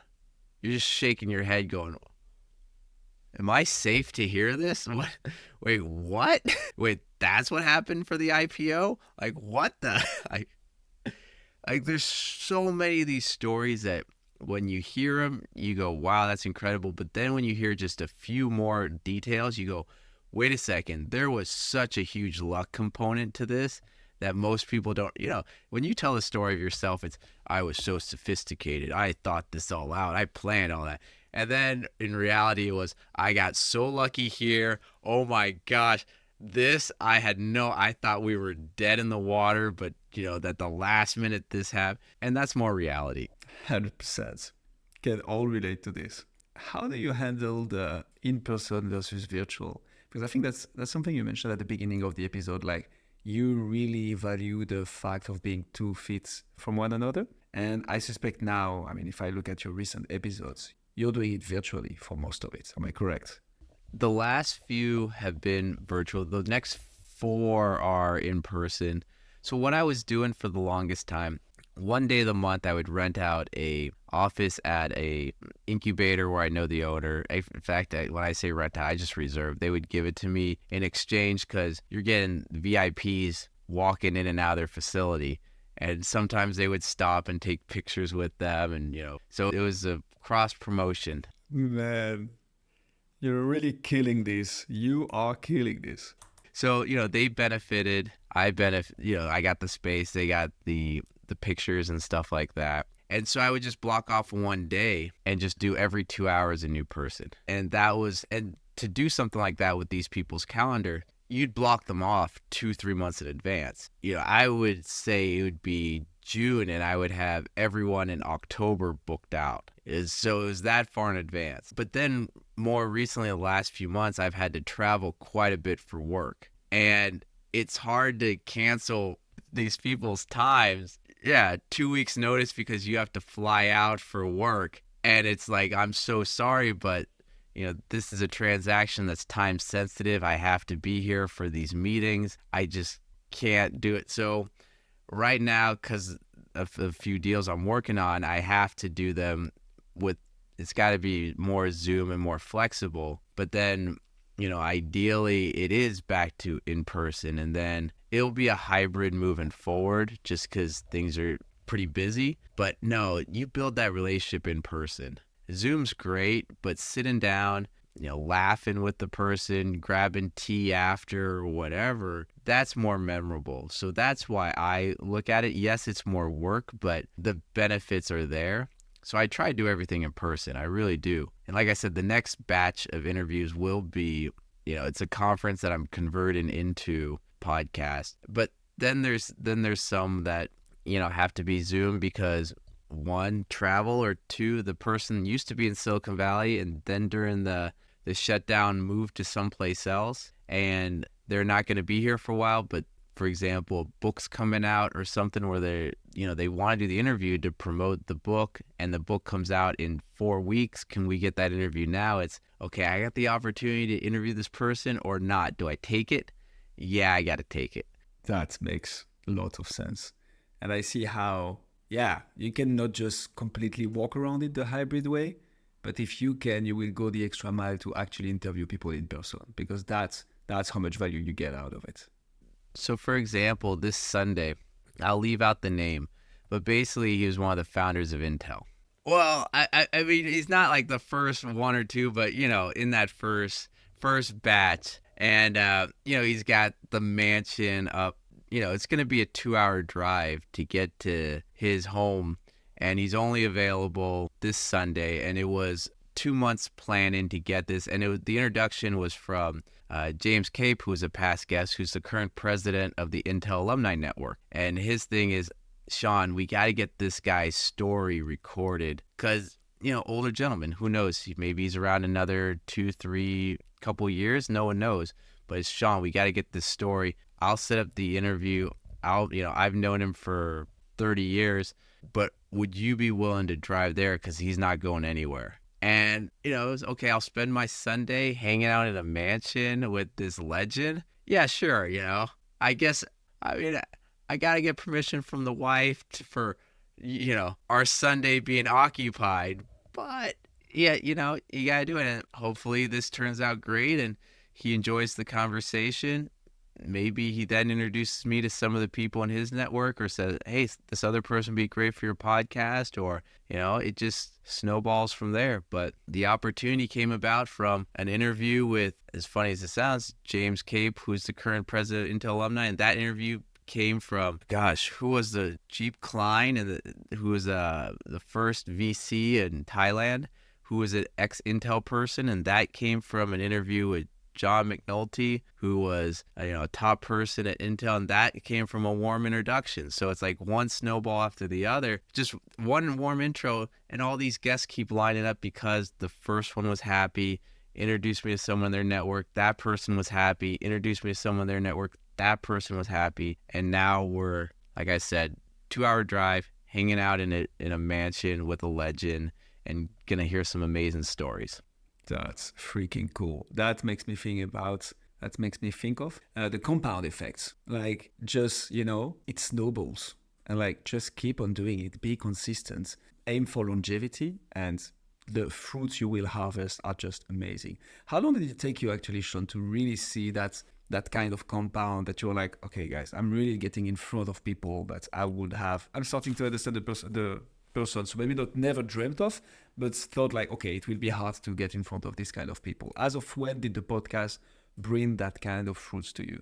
you're just shaking your head going, am I safe to hear this? What? Wait, what? Wait, that's what happened for the IPO? Like, what the? Like, there's so many of these stories that when you hear them, you go, wow, that's incredible. But then when you hear just a few more details, you go, wait a second, there was such a huge luck component to this that most people don't, when you tell the story of yourself, it's, I was so sophisticated. I thought this all out. I planned all that. And then in reality, it was, I got so lucky here. Oh my gosh, I thought we were dead in the water, but that the last minute this happened. And that's more reality. 100%. Can all relate to this. How do you handle the in-person versus virtual? Because I think that's something you mentioned at the beginning of the episode, like you really value the fact of being 2 feet from one another. And I suspect now, I mean, if I look at your recent episodes, you're doing it virtually for most of it. Am I correct? The last few have been virtual. The next 4 are in person. So what I was doing for the longest time, one day of the month, I would rent out a office at a incubator where I know the owner. In fact, when I say rent out, I just reserve. They would give it to me in exchange because you're getting VIPs walking in and out of their facility. And sometimes they would stop and take pictures with them. And, so it was a cross promotion. Man, you're really killing this. You are killing this. So, they benefited. I got the space. They got the pictures and stuff like that. And so I would just block off one day and just do every 2 hours a new person. And to do something like that with these people's calendar, you'd block them off 2-3 months in advance. I would say it would be June and I would have everyone in October booked out. So it was that far in advance. But then more recently, the last few months, I've had to travel quite a bit for work. And it's hard to cancel these people's times. Yeah, 2 weeks notice because you have to fly out for work. And it's like, I'm so sorry, but this is a transaction that's time sensitive. I have to be here for these meetings. I just can't do it. So right now, because of a few deals I'm working on, I have to do them it's got to be more Zoom and more flexible. But then, ideally it is back to in person, and then it'll be a hybrid moving forward just because things are pretty busy. But no, you build that relationship in person. Zoom's great, but sitting down, laughing with the person, grabbing tea after or whatever, that's more memorable. So that's why I look at it. Yes, it's more work, but the benefits are there. So I try to do everything in person. I really do. And like I said, the next batch of interviews will be, it's a conference that I'm converting into podcast. But then there's some that, have to be Zoom because one, travel, or two, the person used to be in Silicon Valley and then during the shutdown moved to someplace else and they're not going to be here for a while, but for example, a book's coming out or something where they want to do the interview to promote the book and the book comes out in 4 weeks. Can we get that interview now? It's okay. I got the opportunity to interview this person or not. Do I take it? Yeah, I got to take it. That makes a lot of sense. And I see how, yeah, you cannot just completely walk around it the hybrid way, but if you can, you will go the extra mile to actually interview people in person because that's how much value you get out of it. So for example, this Sunday, I'll leave out the name, but basically he was one of the founders of Intel. Well, I mean, he's not like the first one or two, but in that first batch. And, he's got the mansion up, it's going to be a 2-hour drive to get to his home. And he's only available this Sunday. And it was 2 months planning to get this. And the introduction was from James Cape, who was a past guest, who's the current president of the Intel Alumni Network. And his thing is, Shawn, we got to get this guy's story recorded because, older gentleman, who knows? Maybe he's around another 2-3 couple years. No one knows. But it's Shawn, we got to get this story. I'll set up the interview. I've known him for 30 years, but would you be willing to drive there? Because he's not going anywhere. And, it was okay. I'll spend my Sunday hanging out in a mansion with this legend. Yeah, sure. I guess, I got to get permission from the wife for, our Sunday being occupied. But yeah, you got to do it. And hopefully this turns out great and he enjoys the conversation. Maybe he then introduces me to some of the people in his network or says, hey, this other person would be great for your podcast, or, it just snowballs from there. But the opportunity came about from an interview with, as funny as it sounds, James Cape, who's the current president of Intel Alumni. And that interview came from, who was the Jeep Klein and who was the first VC in Thailand, who was an ex-Intel person. And that came from an interview with John McNulty, who was a top person at Intel, and that came from a warm introduction. So it's like one snowball after the other, just one warm intro, and all these guests keep lining up because the first one was happy, introduced me to someone in their network, that person was happy, introduced me to someone in their network, that person was happy, and now we're, like I said, 2-hour drive, hanging out in a mansion with a legend, and gonna hear some amazing stories. That's freaking cool. That makes me think of the compound effects. Like just, it snowballs and like just keep on doing it. Be consistent, aim for longevity, and the fruits you will harvest are just amazing. How long did it take you actually, Shawn, to really see that kind of compound that you're like, okay, guys, I'm really getting in front of people that I'm starting to understand the person, so maybe not never dreamt of, but thought like, okay, it will be hard to get in front of this kind of people. As of when did the podcast bring that kind of fruits to you?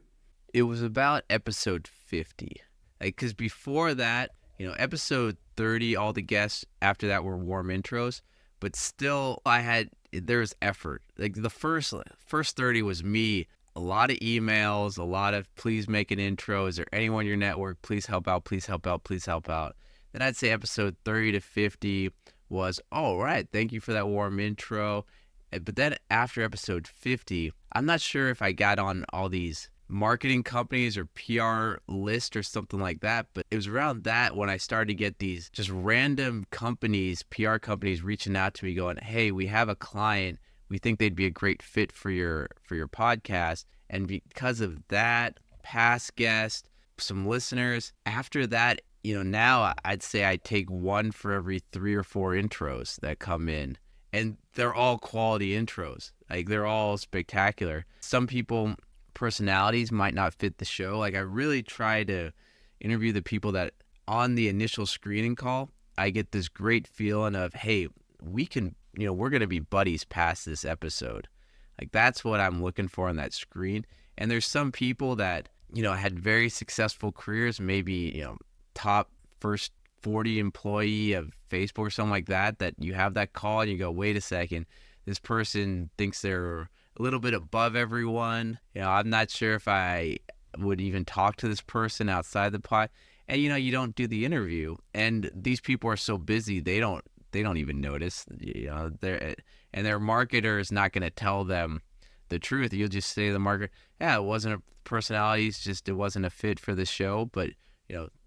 It was about episode 50. Because before that, episode 30, all the guests after that were warm intros, but still there was effort. Like the first 30 was me, a lot of emails, a lot of please make an intro. Is there anyone in your network? Please help out, please help out, please help out. Then I'd say episode 30 to 50 was, all right, thank you for that warm intro. But then after episode 50, I'm not sure if I got on all these marketing companies or PR list or something like that, but it was around that when I started to get these just random companies, PR companies reaching out to me going, hey, we have a client. We think they'd be a great fit for your podcast. And because of that, past guest, some listeners, after that, now I'd say I take one for every 3 or 4 intros that come in, and they're all quality intros. Like they're all spectacular. Some people, personalities might not fit the show. Like I really try to interview the people that on the initial screening call, I get this great feeling of, hey, we're going to be buddies past this episode. Like that's what I'm looking for on that screen. And there's some people that, had very successful careers, maybe, top first 40 employee of Facebook or something like that you have that call and you go, wait a second, this person thinks they're a little bit above everyone. I'm not sure if I would even talk to this person outside the pod. and you don't do the interview, and these people are so busy they don't even notice. And their marketer is not going to tell them the truth. You'll just say to the marketer, yeah, it wasn't a personality, it's just it wasn't a fit for the show, but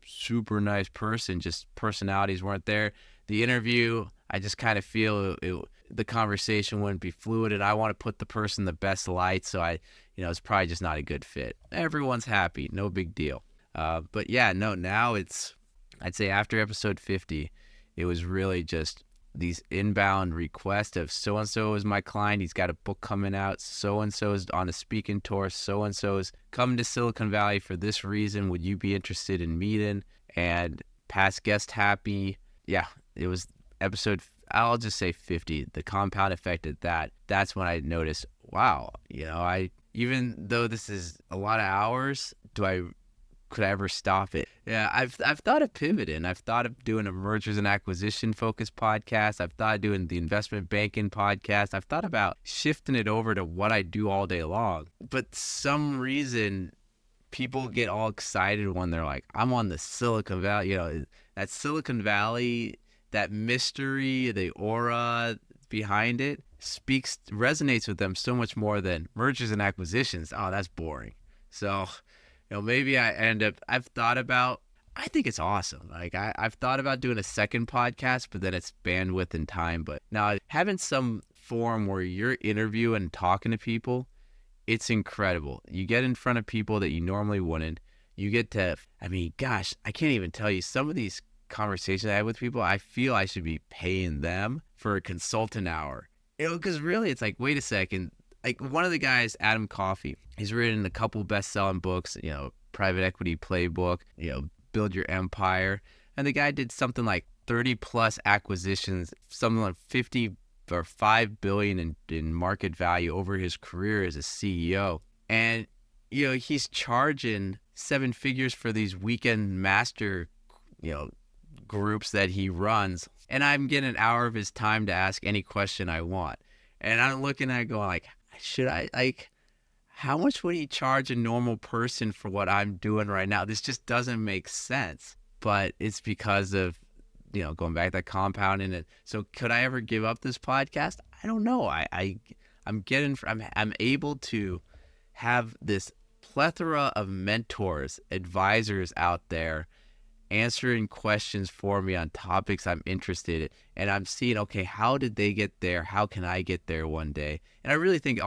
super nice person, just personalities weren't there. The interview, I just kind of feel the conversation wouldn't be fluid, and I want to put the person in the best light, so it's probably just not a good fit. Everyone's happy, no big deal. But yeah, no, now I'd say after episode 50, it was really just these inbound requests of so-and-so is my client. He's got a book coming out. So-and-so is on a speaking tour. So-and-so is coming to Silicon Valley for this reason. Would you be interested in meeting? And past guest happy. Yeah, it was episode, I'll just say 50. The compound effect of that. That's when I noticed, wow, even though this is a lot of hours, could I ever stop it? Yeah, I've thought of pivoting. I've thought of doing a mergers and acquisition focused podcast. I've thought of doing the investment banking podcast. I've thought about shifting it over to what I do all day long. But some reason people get all excited when they're like, I'm on the Silicon Valley. That Silicon Valley, that mystery, the aura behind it resonates with them so much more than mergers and acquisitions. Oh, that's boring. So maybe I've thought about, I think it's awesome. Like I've thought about doing a second podcast, but then it's bandwidth and time. But now having some forum where you're interviewing and talking to people, it's incredible. You get in front of people that you normally wouldn't. You get to, gosh, I can't even tell you some of these conversations I have with people. I feel I should be paying them for a consultant hour. Because really it's like, wait a second. Like one of the guys, Adam Coffey, he's written a couple best-selling books, Private Equity Playbook, Build Your Empire. And the guy did something like 30 plus acquisitions, something like 50 or 5 billion in market value over his career as a CEO. And, he's charging 7 figures for these weekend master, groups that he runs. And I'm getting an hour of his time to ask any question I want. And I'm looking at it going like, how much would he charge a normal person for what I'm doing right now? This just doesn't make sense. But it's because of, going back to that compounding it. So could I ever give up this podcast? I don't know. I'm able to have this plethora of mentors, advisors out there answering questions for me on topics I'm interested in. And I'm seeing, okay, how did they get there? How can I get there one day? And I really think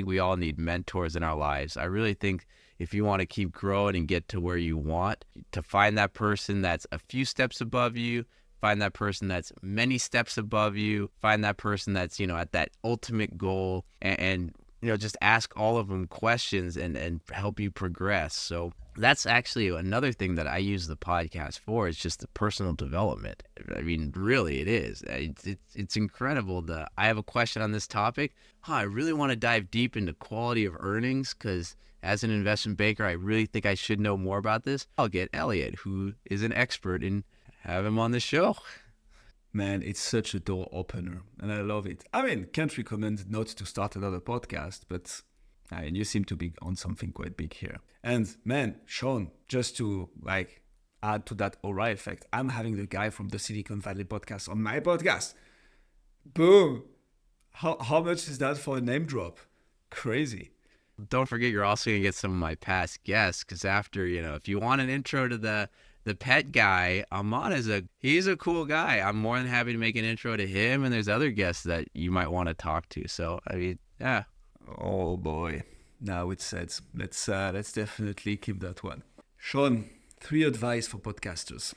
we all need mentors in our lives. I really think if you want to keep growing and get to where you want, to find that person that's a few steps above you, find that person that's many steps above you, find that person that's, at that ultimate goal, and just ask all of them questions and help you progress. So that's actually another thing that I use the podcast for, is just the personal development. Really it is. It's incredible. I have a question on this topic. I really want to dive deep into quality of earnings because as an investment banker, I really think I should know more about this. I'll get Elliot, who is an expert, and have him on the show. Man, it's such a door opener, and I love it. Can't recommend not to start another podcast, but you seem to be on something quite big here. And man, Shawn, just to add to that aura effect, I'm having the guy from the Silicon Valley podcast on my podcast. Boom! How much is that for a name drop? Crazy. Don't forget, you're also going to get some of my past guests, because after, if you want an intro to the pet guy, Aman he's a cool guy. I'm more than happy to make an intro to him, and there's other guests that you might want to talk to. So, yeah. Oh boy. Now it's said. Let's definitely keep that one. Shawn, 3 advice for podcasters.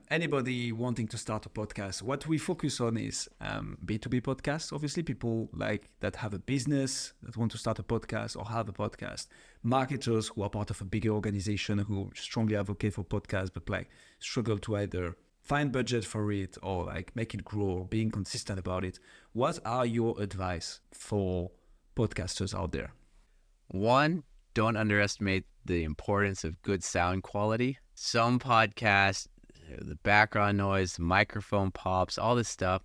Anybody wanting to start a podcast, what we focus on is B2B podcasts. Obviously, people that have a business that want to start a podcast or have a podcast. Marketers who are part of a bigger organization who strongly advocate for podcasts, but struggle to either find budget for it or make it grow or being consistent about it. What are your advice for podcasters out there? 1, don't underestimate the importance of good sound quality. Some podcasts, the background noise, the microphone pops, all this stuff.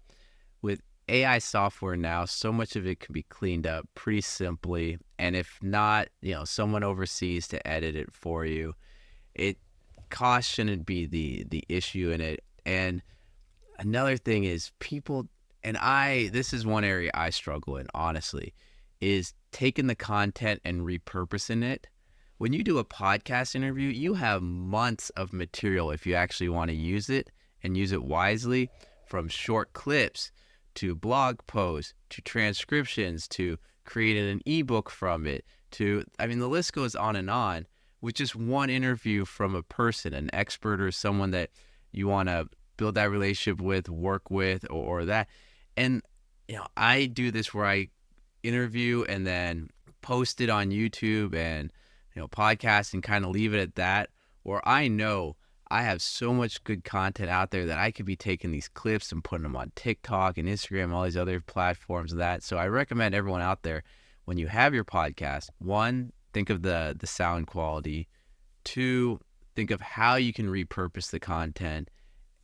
With AI software now, so much of it can be cleaned up pretty simply. And if not, someone overseas to edit it for you. cost shouldn't be the issue in it. And another thing is people, and this is one area I struggle in, honestly, is taking the content and repurposing it. When you do a podcast interview, you have months of material if you actually want to use it and use it wisely, from short clips to blog posts to transcriptions to creating an ebook from it to, I mean, the list goes on with just one interview from a person, an expert or someone that you want to build that relationship with, work with, or that. And, I do this where I interview and then post it on YouTube and, podcast and kind of leave it at that. Or I know I have so much good content out there that I could be taking these clips and putting them on TikTok and Instagram, all these other platforms and that. So I recommend everyone out there, when you have your podcast, one, think of the sound quality. Two, think of how you can repurpose the content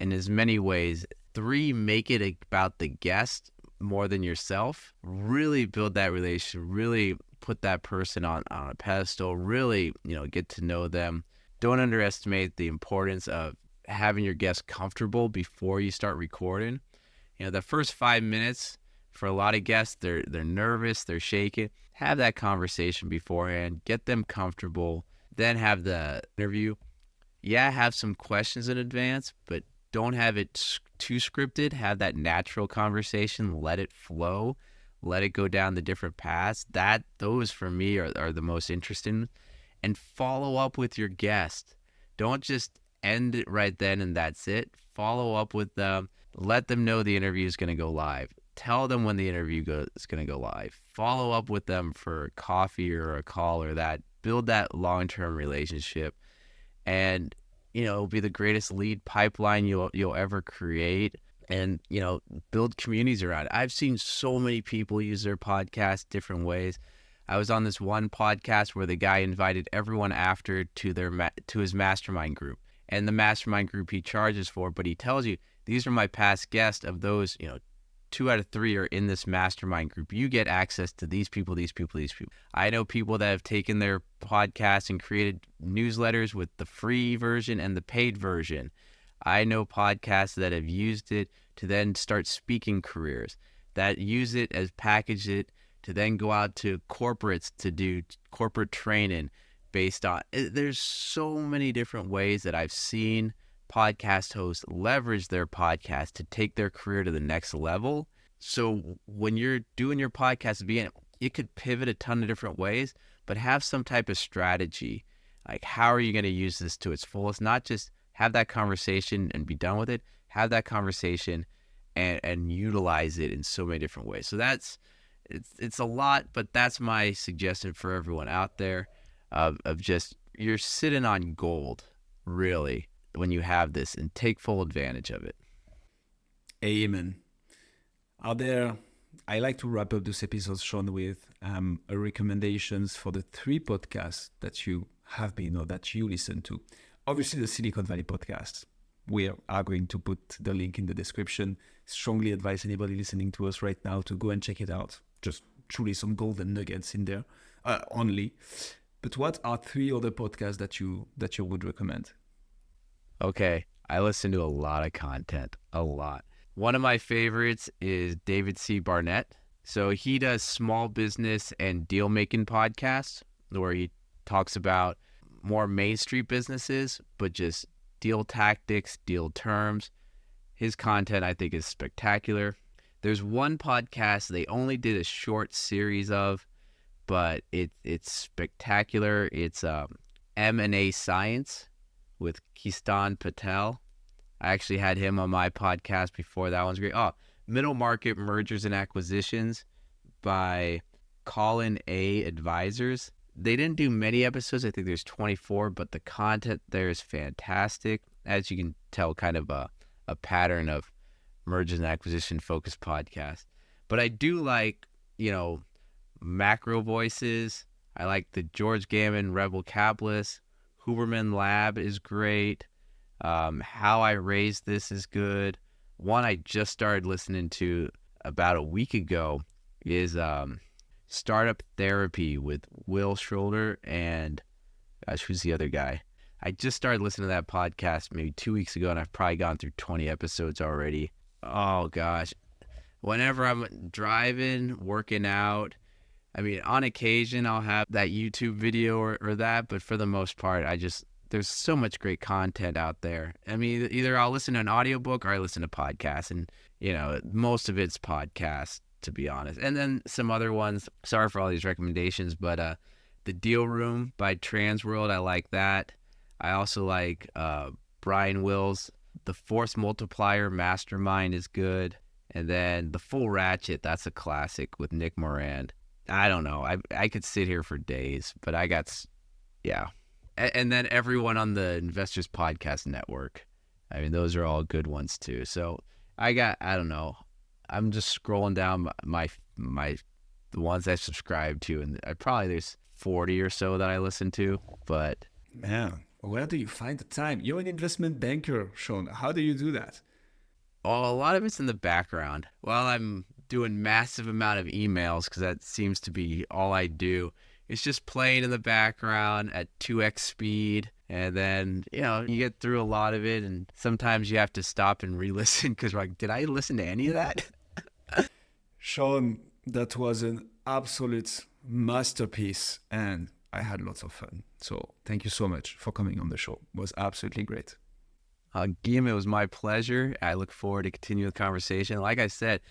in as many ways. Three, make it about the guest more than yourself. Really build that relationship, really put that person on a pedestal, really, get to know them. Don't underestimate the importance of having your guests comfortable before you start recording. The first 5 minutes for a lot of guests, they're nervous, they're shaking. Have that conversation beforehand, get them comfortable, then have the interview. Yeah, have some questions in advance, but don't have it too scripted. Have that natural conversation, let it flow, let it go down the different paths. Those for me are the most interesting. And follow up with your guest. Don't just end it right then and that's it. Follow up with them. Let them know the interview is going to go live. Tell them when the interview is going to go live. Follow up with them for coffee or a call or that. Build that long-term relationship, and it'll be the greatest lead pipeline you'll ever create. And build communities around it. I've seen so many people use their podcast different ways. I was on this one podcast where the guy invited everyone after to his mastermind group, and the mastermind group he charges for, but he tells you, these are my past guests. Of those, 2 out of 3 are in this mastermind group. You get access to these people, these people, these people. I know people that have taken their podcast and created newsletters with the free version and the paid version. I know podcasts that have used it to then start speaking careers, that use it as package it to then go out to corporates to do corporate training based on. There's so many different ways that I've seen podcast hosts leverage their podcast to take their career to the next level. So when you're doing your podcast, it could pivot a ton of different ways, but have some type of strategy. Like, how are you going to use this to its fullest? Not just have that conversation and be done with it. Have that conversation and utilize it in so many different ways. So it's a lot, but that's my suggestion for everyone out there of just, you're sitting on gold, really, when you have this, and take full advantage of it. Amen. I like to wrap up this episode, Shawn, with a recommendations for the 3 podcasts that you have been or that you listen to. Obviously, the Silicon Valley podcast. We are going to put the link in the description. Strongly advise anybody listening to us right now to go and check it out. Just truly some golden nuggets in there only. But what are 3 other podcasts that you would recommend? Okay, I listen to a lot of content, a lot. One of my favorites is David C. Barnett. So he does small business and deal making podcasts where he talks about more Main Street businesses, but just deal tactics, deal terms. His content, I think, is spectacular. There's one podcast they only did a short series of, but it's spectacular. It's M&A Science with Keistan Patel. I actually had him on my podcast before. That one's great. Middle Market Mergers and Acquisitions by Colin A. Advisors. They didn't do many episodes. I think there's 24, but the content there is fantastic. As you can tell, kind of a pattern of mergers and acquisition focused podcast. But I do like, macro voices. I like the George Gammon Rebel Capitalist. Huberman Lab is great. How I Raised This is good. One I just started listening to about a week ago is Startup Therapy with Will Schroeder and, gosh, who's the other guy? I just started listening to that podcast maybe 2 weeks ago, and I've probably gone through 20 episodes already. Oh gosh. Whenever I'm driving, working out, I mean, on occasion I'll have that YouTube video or that, but for the most part, there's so much great content out there. I mean, either I'll listen to an audiobook or I listen to podcasts, and, most of it's podcasts, to be honest. And then some other ones, sorry for all these recommendations, but The Deal Room by Transworld, I like that. I also like Brian Will's The Force Multiplier Mastermind is good. And then The Full Ratchet, that's a classic with Nick Moran. I don't know. I could sit here for days, but yeah. And then everyone on the Investors Podcast Network. I mean, those are all good ones too. So I don't know. I'm just scrolling down the ones I subscribe to, and there's 40 or so that I listen to, but Man, where do you find the time? You're an investment banker, Shawn. How do you do that? a lot of it's in the background. While I'm doing massive amount of emails, because that seems to be all I do, it's just playing in the background at 2x speed. And then, you get through a lot of it, and sometimes you have to stop and re-listen because you're like, did I listen to any of that? Shawn, that was an absolute masterpiece, and I had lots of fun. So thank you so much for coming on the show. It was absolutely great. Guillaume, it was my pleasure. I look forward to continue the conversation. Like I said,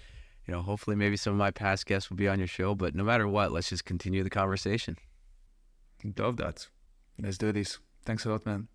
hopefully maybe some of my past guests will be on your show, but no matter what, let's just continue the conversation. Love that. Let's do this. Thanks a lot, man.